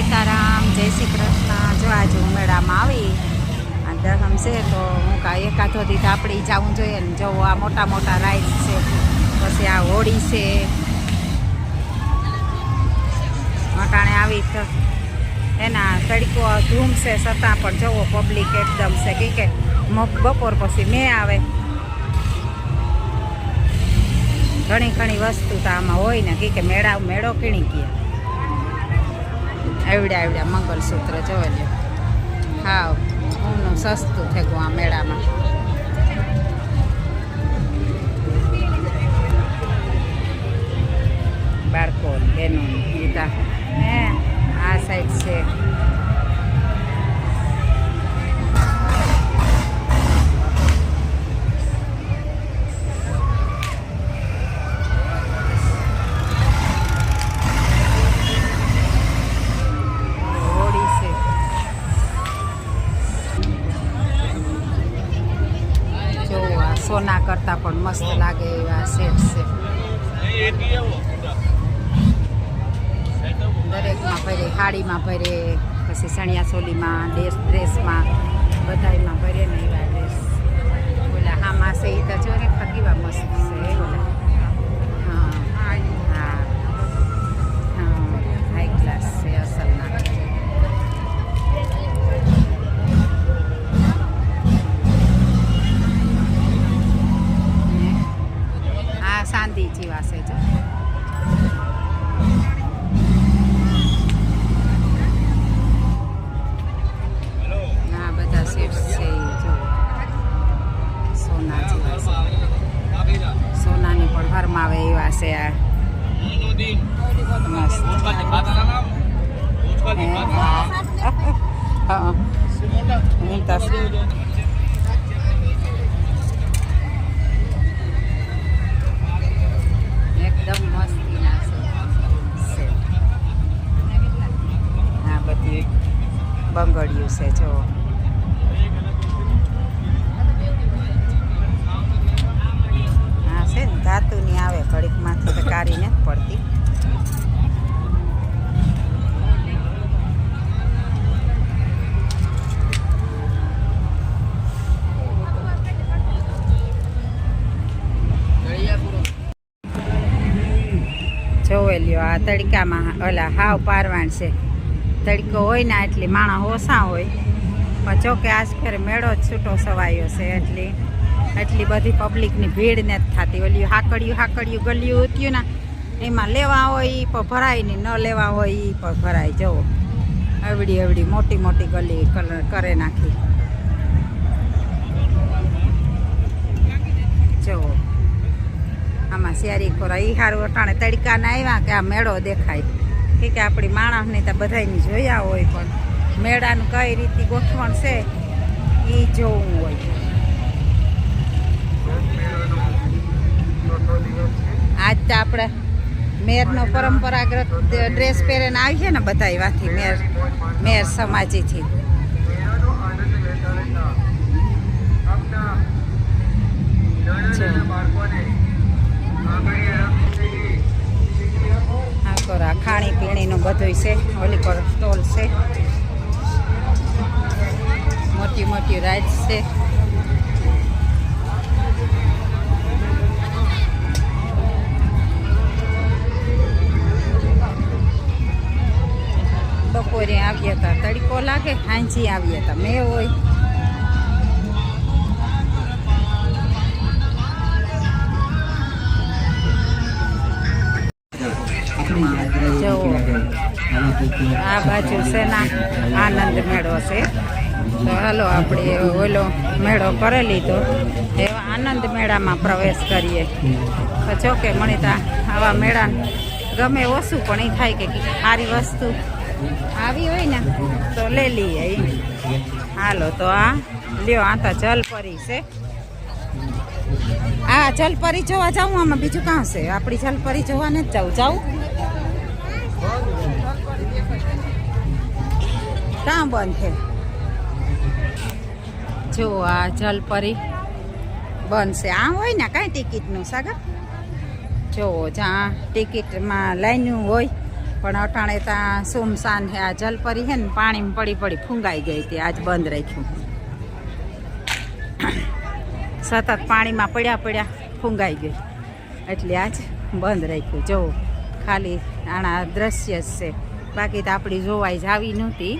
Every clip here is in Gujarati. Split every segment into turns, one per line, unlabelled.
સીતારામ, જય શ્રી કૃષ્ણ. જો આજે હું મેળામાં આવી આ દહમ છે તો હું કાંઈ એકાદો દીધ આપણે જવું જોઈએ ને. જો આ મોટા મોટા રાઈડ છે, પછી આ હોળી છે. મટાણે આવી તો એના તડકો ધૂમ છે છતાં પણ જવો પબ્લિક એકદમ છે કે બપોર પછી મેં આવે. ઘણી ઘણી વસ્તુ તો આમાં હોય ને કે મેળો કીણી ગયા. આવડ્યા આવડ્યા મંગલસૂત્ર જોવે લો. હાવ ઊનું સસ્તું થઈ ગયું આ મેળામાં. બાળકો બેનો ગીતા હે આ સાઈડ છે. સોના કરતા પણ મસ્ત લાગે એવા સેટ છે. દરેકમાં ભરે, સાડીમાં ભરે, પછી ચણિયા ચોલીમાં, ડ્રેસમાં, બધામાં ભરે ને એવા ડ્રેસ. ઓલા હામાં છે એ તો જો ને કેવા મસ્ત છે. ઓલા હા હા હા હાઈ ક્લાસ છે અસલના. ચાંદી જેવા છે જો. આ બધા સેટ છે જો સોના જેવા છે. સોનાની પણ હરમાવે એવા છે આ મસ્ત. એકદમ મસ્તીના છે. આ બધી બંગડિયું છે જો. હા છે ને ધાતુની આવે, ઘડીકમાંથી તો કાઢી નથી પડતી. જોવે લ્યો આ તડકામાં ઓલા હાવ પારવાણ છે. તડકો હોય ને એટલી માણસ ઓછા હોય, પણ જોકે આજ ફેર મેળો જ છૂટો સવાયો છે એટલી બધી પબ્લિકની ભીડ નથી થતી. ઓલી હાકડિયું ગલિયું ઉત્યું ને એમાં લેવા હોય એ પણ ભરાય નહીં, ન લેવા હોય એ પણ ભરાય. જવો એવડી મોટી મોટી ગલી કરે નાખી. જવો આમાં શેરી ખોરા એ સારું અટાણે તડકાના આવ્યા કે આ મેળો દેખાય કે આપણી માણસની તો બધાની જોયા હોય, પણ મેળાનું કઈ રીતે ગોઠવણ છે એ જોવું હોય. આજ તો આપણે મેરનો પરંપરાગત ડ્રેસ પહેરીને આવીએ ને બધા એવાથી મેર સમાજીથી. ખાણી પીણીનું બધું છે. ઓલી પર સ્ટોલ છે, મોટી મોટી રાઈડ્સ છે. બપોરે આવ્યા હતા તડકો લાગે, હાંજી આવ્યા હતા મેં હોય. જો આ બાજુ છે ને આનંદ મેળો છે. તો હાલો આપણે ઓલો મેળો કરી લીધો, એવા આનંદ મેળામાં પ્રવેશ કરીએ. તો જો કે મને તો આવા મેળા ગમે ઓછું, પણ એ થાય કે સારી વસ્તુ આવી હોય ને તો લઈ લઈએ. હાલો તો આ લ્યો, આ તો જલપરી છે. આ જલપરી જોવા જાઉં. આમાં બીજું કાં છે? આપણી જલપરી જોવા નથી જાઉં. કાં બંધ છે? જો આ જલપરી બંધ છે. આ હોય ને કાંઈ ટિકિટનું સાગર જો જ્યાં ટિકિટમાં લાઈન હોય પણ અટાણે ત્યાં સુમસાન છે. આ જલપરી છે ને પાણીમાં પડી ફૂંગાઈ ગઈ હતી, આજ બંધ રાખ્યું. સતત પાણીમાં પડ્યા ફૂંગાઈ ગઈ એટલે આજ બંધ રાખ્યું. જો ખાલી આના દ્રશ્ય જ છે, બાકી તો આપણી જોવાઈ જ આવી નહોતી,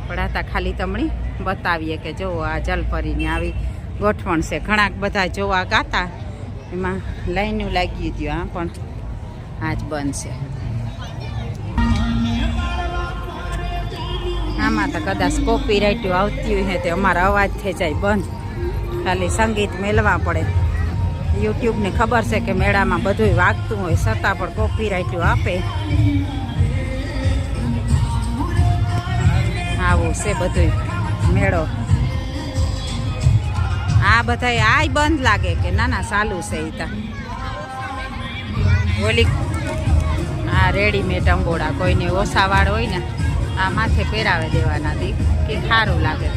પણ આ ખાલી તમને બતાવીએ કે જો આ જલપરીની આવી ગોઠવણ છે. ઘણા બધા જોવા ગાતા એમાં લાઈનું લાગી ગયું. આ પણ આજ બંધ છે. આમાં તો કદાચ કોપીરાઇટ આવતી હોય તે અમારો અવાજ થઈ જાય બંધ, ખાલી સંગીત મેળવા પડે. યુટ્યુબને ખબર છે કે મેળામાં બધું વાગતું હોય, છતાં પણ કોપીરાઇટ આપે. આવું છે બધું મેળો. આ બધા આ બંધ લાગે કે ના ચાલુ છે. એ તા ઓલી આ રેડીમેડ અંબોડા કોઈને ઓછાવાળ હોય ને આ માથે પહેરાવે દેવાના દી કે સારું લાગે.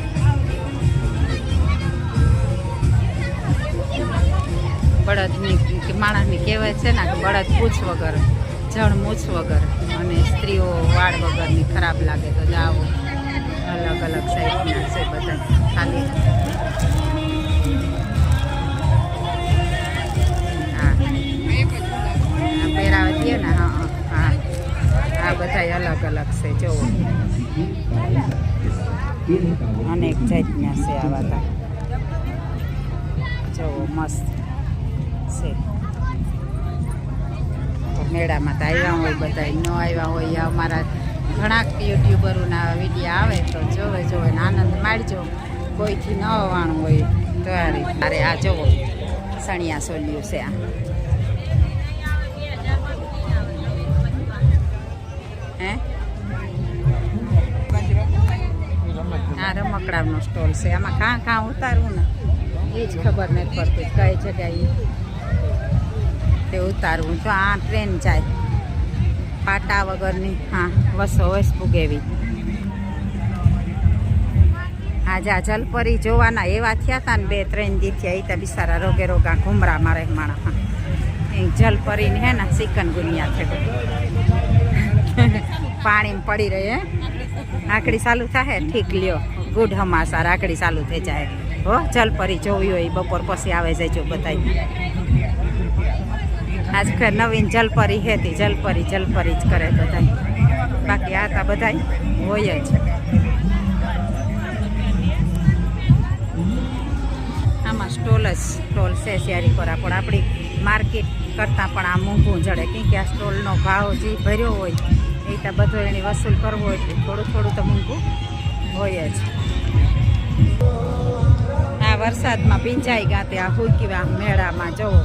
બળદની માણસની કહેવાય છે ને કે બળદ પૂછ વગર, જણ મૂછ વગર, અને સ્ત્રીઓ વાળ વગરની ખરાબ લાગે. તો જાઓ અલગ અલગ સાઈડના છે બધા. ખાલી હા પહેરાવે દે ને. હા હા આ બધા અલગ અલગ છે. જોવો અનેક જાતના છે આવા તા. જોવો મસ્ત છે. મેળામાં તો આવ્યા હોય બધા, ન આવ્યા હોય અમારા ઘણા યુટ્યુબરોના વિડીયો આવે તો જોવે ને આનંદ માણજો. કોઈથી ન આવવાનું હોય તો અરે આ જોવો સણિયા સોલ્યું છે. આ રમકડાનો સ્ટોલ છે. આમાં કાં ઉતારવું ને એ જ ખબર નથી પડતી કઈ જગ્યાએ તે ઉતારવું. તો આ ટ્રેન જાય પાટા વગરની. હા વસો વસ પૂગેવી. આજે આ જલપરી જોવાના એવા થયા હતા ને 2-3 દી થયા. એ તો બિચારા રોગા ઘુમરા મારે માણસ. એ જલપરીને હે ને ચિકનગુનિયા થયો. પાણીમાં પડી રહી. હે આકડી ચાલુ થાય ઠીક લ્યો, ગુડ હમાસા. આકડી ચાલુ થઈ જાય. હો જલપરી જોવી હોય બપોર પછી આવે છે. જો બધા આજ નવીન જલપરી હતી. જલપરી જ કરે બધા. બાકી આતા બધા હોય જ. આમાં સ્ટોલ છે શિયારીપરા, પણ આપણી માર્કેટ કરતાં પણ આ મોંઘું જડે. કેમ કે આ સ્ટોલનો ભાવ જે ભર્યો હોય એ તો બધો એની વસૂલ કરવો હોય એટલે થોડું તો મોંઘું હોય જ. આ વરસાદમાં ભીંજાઈ ગયા તે આ હુકીવા મેળામાં જવો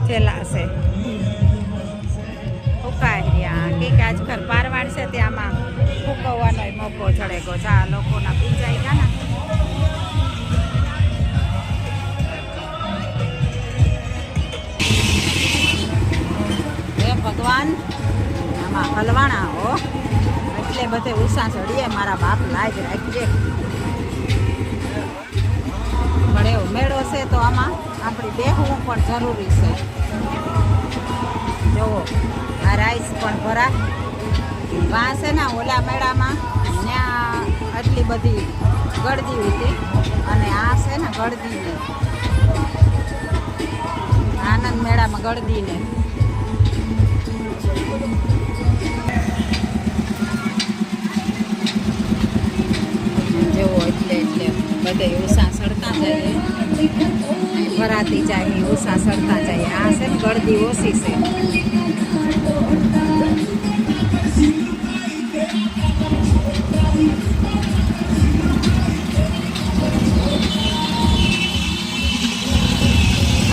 થેલા છે ફૂકાય રહ્યા. કે આજકાલ પારવાડ છે તે આમાં ફૂકવવાનો મોકો ચડે ગયો. આ લોકોના ભીંજાઈ ગયા ને. હે ભગવાન આમાં હલવાણા હો એટલે બધે ઉષા ચડીએ. મારા બાપ લાજ રાખજે. પણ એવો મેળો છે તો આમાં આપણી બેહવું પણ જરૂરી છે. જુઓ આ રાઈસ પણ ભરા વાં છે ને. ઓલા મેળામાં ત્યાં આટલી બધી ગળદી હતી અને આ છે ને ગળદી ને. આનંદ મેળામાં ગળદી ને. જેવો એટલે બધે ઉષા સડતા જાય, ભરાતી જાય, ઉષા સડતા જાય. આ છે ને ગળદી ઓછી છે.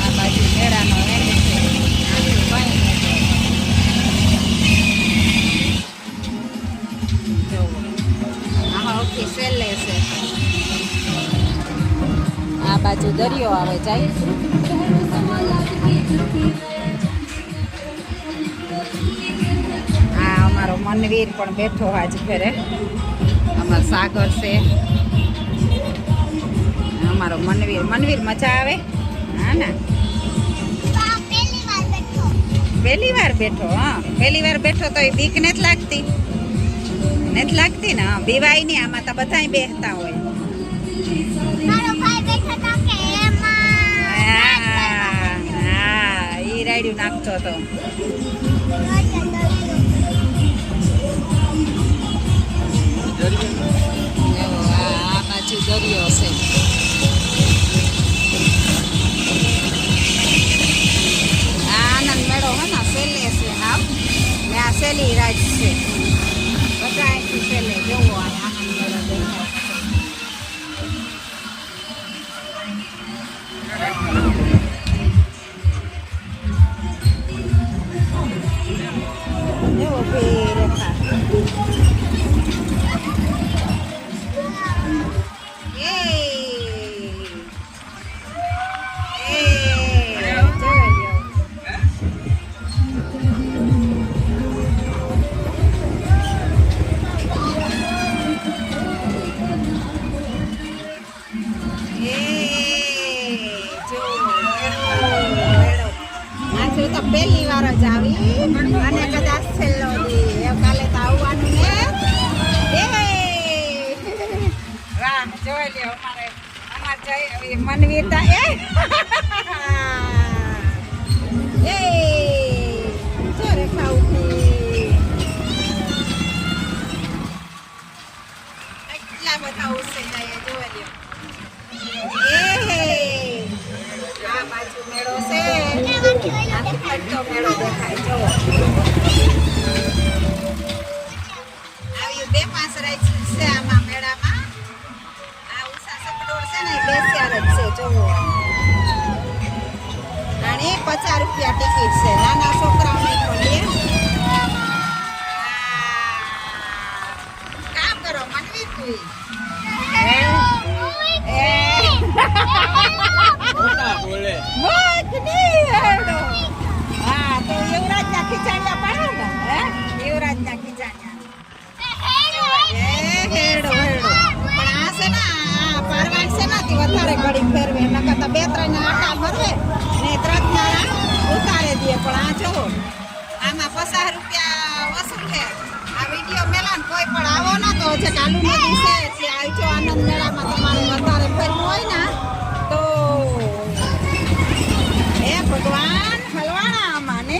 આ બાજુ મેળાનો એન્ડ છે. ઓકે સેલે છે. આ બાજુ દરિયો આવે જાય. આ અમારો મનવીર પણ બેઠો આજ ઘરે. અમારો સાગર છે. અમારો મનવીર મજા આવે. હા ને પહેલી વાર બેઠો હા પહેલી વાર બેઠો તો એ બીક નથી લાગતી નથી લાગતી ને હા બીવાય નહીં આમાં તો બધાય બેસતા હોય હા ઈ રાયડું નાખતો હતો આ બાજુ દરિયો છે આનંદ મેળો હે ને સેલે છે હાવ ને આ સેલી રાજ છે બધા અહીંથી સેલે જવો આનંદ મેળો દેખાય જેવો ભી રેખા તો પહેલી વાર જ આવી અને કદાચ છેલ્લો દી કાલે તો આવવાનું ને વાહ જોઈ લ્યો અમારે મનવીરતા એ જો રેખા ઉઠી એટલા બધા ઉસે જાય જોઈ લ્યો આ બાજુ મેળો છે મેળો દેખાય જો આવ્યું 2-5 રાઈડ છે આમાં મેળામાં આ ઉષા સપડોળ છે ને 2 જ છે જોવો અને 50 રૂપિયા ટિકિટ છે નાના છોકરાઓને પણ કામ કરો મનવીર તું
બોલે
હા તો યુવરાજના ખીચાણિયા પાડો ને હે યુવરાજના ખીચાણિયા હેડો હેડો પણ આ છે ને આ પારવાન છે ને તે વધારે ઘડી ફેરવે એના કરતા 2-3 આટા ફરવે ને 3 નારા ઉતારે દે પણ આ જો આમાં 50 રૂપિયા વસૂલ છે આ વિડીયો મેલાન કોઈ પણ આવો ના તો જે કાલુ નદી છે એટલે આવજો આનંદ મેળામાં તમારે વધારે ફરવું હોય ને તો હે ભગવાન હલવાણા આમાં ને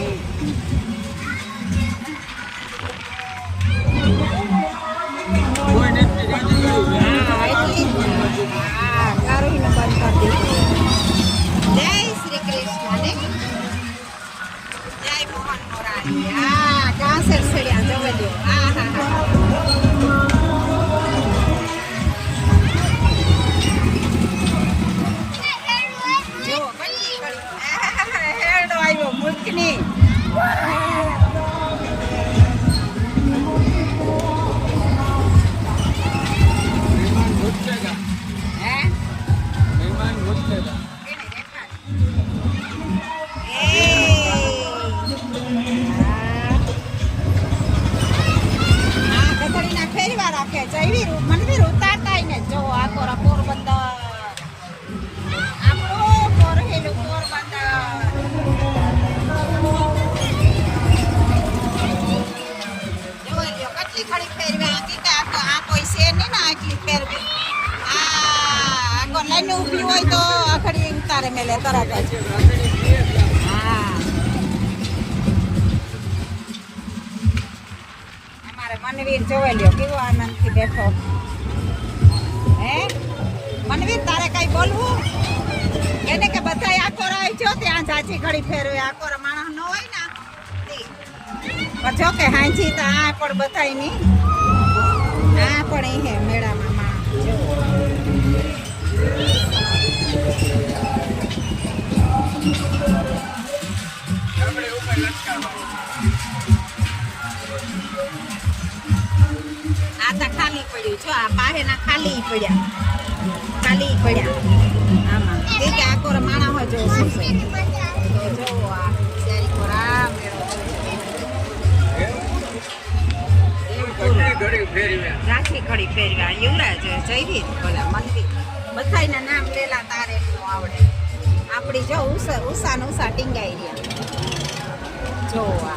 કારુઈને બંધ કરી દીધું જય શ્રી કૃષ્ણ ને જય મોહન મોરારી હા કાંસર છેડ્યા જવા દો હા હા હા હેડો આવ્યો મુલ્કની મંદિર ઉતારતા ને જો આ કોરા પોરબંદર આપણું પોરહેલું પોરબંદર જોઈ લ્યો કેટલી ખડી ફેરવી આ આ કોઈ છે નહીં ને આટલી ફેરવી આ કોણ લઈને ઊભી હોય તો આખડી ઉતારે મેલે તરત જ હા અમારે મનવીર જોઈ લ્યો કેવો આનંદથી બેઠો હે મનવીર તારે કઈ બોલવું એને કે બધા આકોર આવી જો ત્યાં ચાચી ઘડી ફેરવે આકોર માણસ ન હોય ને પણ જો કે હાંજી તો આ પણ બધાય ની આ પણ એ હે મેળામાં માણસ જો આ તો ખાલી પડ્યું છો આ પાહેના ખાલી પડ્યા આમાં કે આકોર માણા હોય જો શું છે તો જો આ શેરી કોરા મેળો રાખી ઘડી ફેરવ્યા યુવરાજ જયવીર બોલા મંદિર બધાયના નામ લેલા તારે એટલું આવડે આપણી જો ઉષા ટીંગાઈ રહ્યા જો આ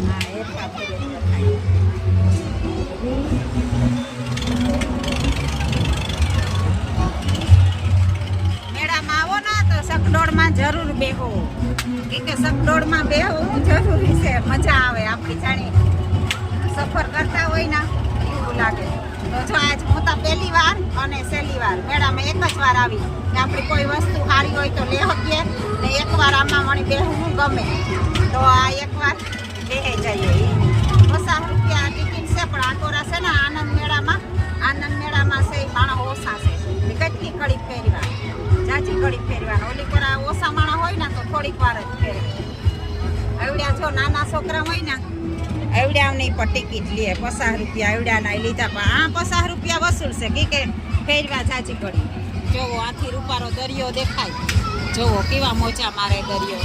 હા એટલા ફરી બતાવી. મેળામાં આવો ને તો સકડોળમાં જરૂર બેહો કે સકડોળમાં બેહવું જરૂરી છે. મજા આવે આપણી જાણી સફર કરતા હોય ને એવું લાગે. તો જો આજ હું તો પહેલી વાર અને છેલ્લી વાર મેળામાં એક જ વાર આવી કે આપણી કોઈ વસ્તુ સારી હોય તો લઈ શકીએ ને એકવાર આમાં મને બેહવું ગમે તો આ એકવાર બેહી જઈએ. 50 રૂપિયા ટિકિટ છે પણ આકોરા છે ને આનંદ મેળામાં છે માણસ ઓછા છે. કેટલી ઘડી ફેરવા જાજી ઘડી ફેરવાનું ઓલી પર ઓછા માણસ હોય ને તો થોડીક વાર જ ફેરવે. આવડ્યા જો નાના છોકરા હોય ને આવડ્યાની પર ટિકિટ લે 50 રૂપિયા આવડ્યાના લીધા પણ આ 50 રૂપિયા વસૂલ છે કે ફેરવા જાજી ઘડી. જોવો આથી રૂપારો દરિયો દેખાય. જોવો કેવા મોજા મારે દરિયો.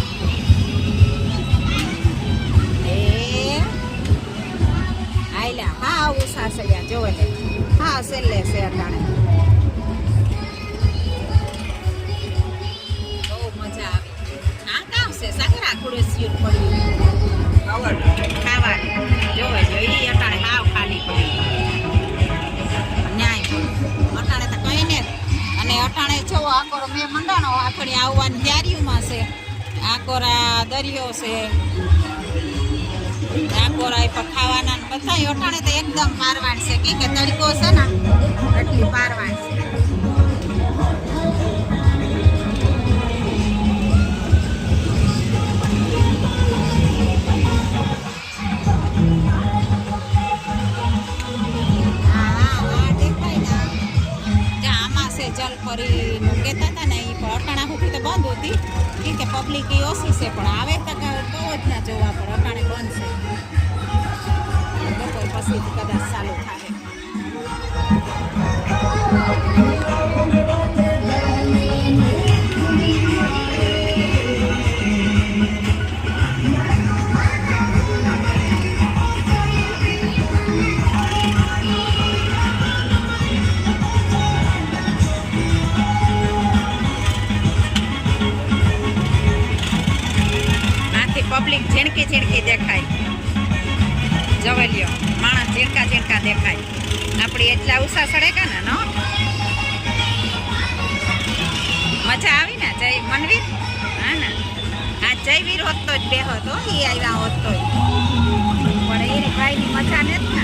એ આયલા હા આવું સાસરિયા જોવે ને હા છેલ્લે છે અટાણે. બહુ મજા આવે. આ કામ છે સાકરા ખુડેસીઓ પડ્યું ખાવાનું જોવે જો એ અટાણે હાવ ખાલી પડી ન્યાય અટાણે તો કઈ ને. અને અટાણે જો આકોર મેં મંડાણો આખડી આવવાની તૈયારીઓમાં છે. આકોરા દરિયો છે આકોરા પર ખાવાના બધા અટાણે તો એકદમ પારવાણ છે કે તડકો છે ને એટલી પારવાણ છે. જલપરીનું કહેતા હતા ને એ પણ અટાણા સુધી તો બંધ હતી કે પબ્લિક એ ઓછી છે પણ આવે તો જ ના જોવા પણ અટાણે બંધ છે. બપોર પછીથી કદાચ ચાલુ થાય. પબ્લિક ઝીણકી દેખાય. જવલ્યો માણસ ઝીણકા દેખાય. આપણી એટલા ઉષા સડે કે ને નો મજા આવી ને જય મનવીર હા ને આ જયવીર હોત તો જ બે હતો એ આવ્યા હોત તો પણ એ ભાઈની મજા નથી ને.